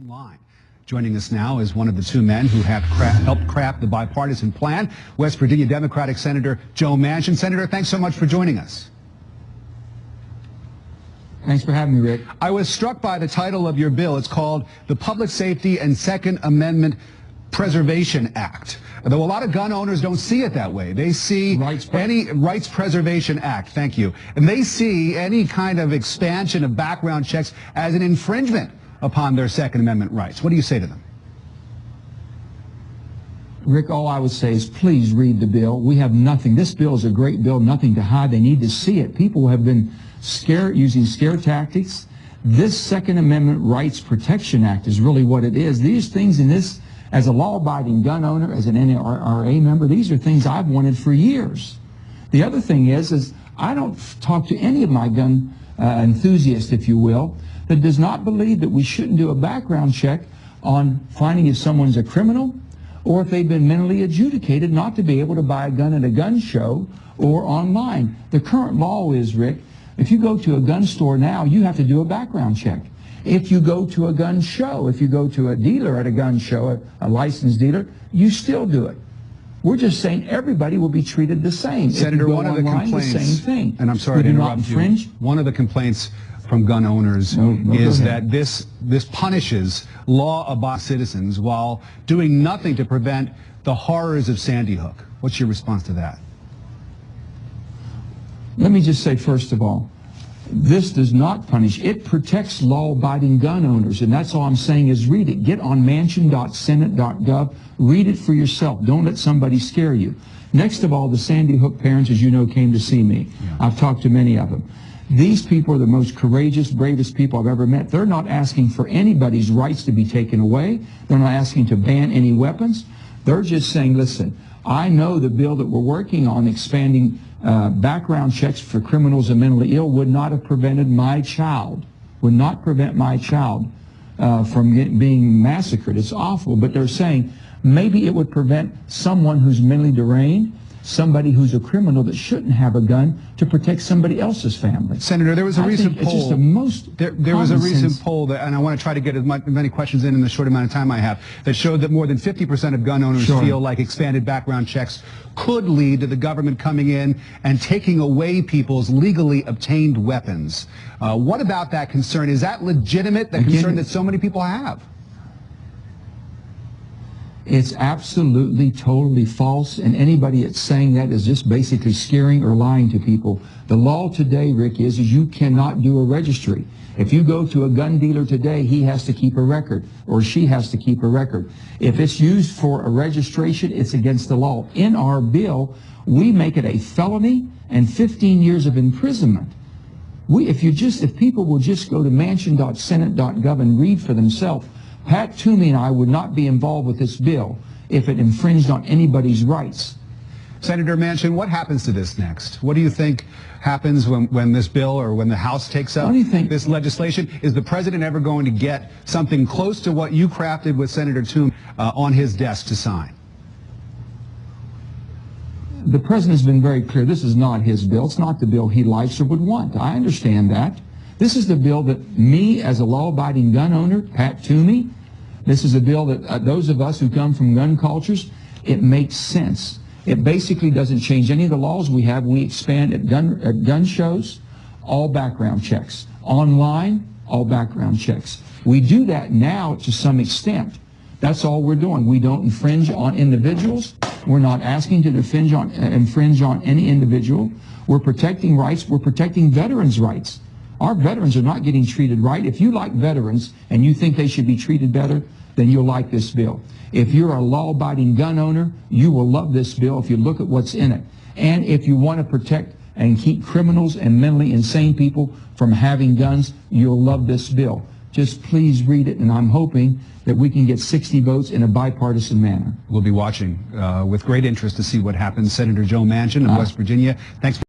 Line. Joining us now is one of the two men who have helped craft the bipartisan plan, West Virginia Democratic Senator Joe Manchin. Senator, thanks so much for joining us. Thanks for having me, Rick. I was struck by the title of your bill. It's called the Public Safety and Second Amendment Preservation Act. Though a lot of gun owners don't see it that way. They see any Rights Preservation Act, thank you. And they see any kind of expansion of background checks as an infringement upon their Second Amendment rights. What do you say to them? Rick, all I would say is please read the bill. We have nothing. This bill is a great bill, nothing to hide. They need to see it. People have been using scare tactics. This Second Amendment Rights Protection Act is really what it is. These things in this, as a law-abiding gun owner, as an NRA member, these are things I've wanted for years. The other thing is I don't talk to any of my gun enthusiasts, if you will, that does not believe that we shouldn't do a background check on finding if someone's a criminal or if they've been mentally adjudicated not to be able to buy a gun at a gun show or online. The current law is, Rick, if you go to a gun store now, you have to do a background check. If you go to a gun show, if you go to a dealer at a gun show, a licensed dealer, you still do it. We're just saying everybody will be treated the same. Senator, one of the complaints, the same thing. And I'm sorry to interrupt you, one of the complaints from gun owners is that this punishes law-abiding citizens while doing nothing to prevent the horrors of Sandy Hook. What's your response to that? Let me just say, first of all, this does not punish. It protects law-abiding gun owners, and that's all I'm saying is read it. Get on manchin.senate.gov. Read it for yourself. Don't let somebody scare you. Next of all, the Sandy Hook parents, as you know, came to see me. Yeah. I've talked to many of them. These people are the most courageous, bravest people I've ever met. They're not asking for anybody's rights to be taken away. They're not asking to ban any weapons. They're just saying, listen, I know the bill that we're working on, expanding background checks for criminals and mentally ill, would not have prevented my child, would not prevent my child from being massacred. It's awful, but they're saying maybe it would prevent someone who's mentally deranged, somebody who's a criminal that shouldn't have a gun to protect somebody else's family. Senator, there was a recent poll. It's just the most there was a recent poll, that, and I want to try to get as many questions in the short amount of time I have, that showed that more than 50% of gun owners feel like expanded background checks could lead to the government coming in and taking away people's legally obtained weapons. What about that concern? Is that legitimate, the concern that so many people have? It's absolutely, totally false, and anybody that's saying that is just basically scaring or lying to people. The law today, Rick, is you cannot do a registry. If you go to a gun dealer today, he has to keep a record, or she has to keep a record. If it's used for a registration, it's against the law. In our bill, we make it a felony and 15 years of imprisonment. If people will just go to manchin.senate.gov and read for themselves, Pat Toomey and I would not be involved with this bill if it infringed on anybody's rights. Senator Manchin, what happens to this next? What do you think happens when this bill or when the House takes up this legislation? Is the president ever going to get something close to what you crafted with Senator Toomey on his desk to sign? The president's been very clear. This is not his bill. It's not the bill he likes or would want. I understand that. This is the bill that me, as a law-abiding gun owner, Pat Toomey, this is a bill that those of us who come from gun cultures, it makes sense. It basically doesn't change any of the laws we have. We expand at gun shows, all background checks. Online, all background checks. We do that now to some extent. That's all we're doing. We don't infringe on individuals. We're not asking to infringe on any individual. We're protecting rights. We're protecting veterans' rights. Our veterans are not getting treated right. If you like veterans and you think they should be treated better, then you'll like this bill. If you're a law-abiding gun owner, you will love this bill if you look at what's in it. And if you want to protect and keep criminals and mentally insane people from having guns, you'll love this bill. Just please read it, and I'm hoping that we can get 60 votes in a bipartisan manner. We'll be watching with great interest to see what happens. Senator Joe Manchin of West Virginia, thanks.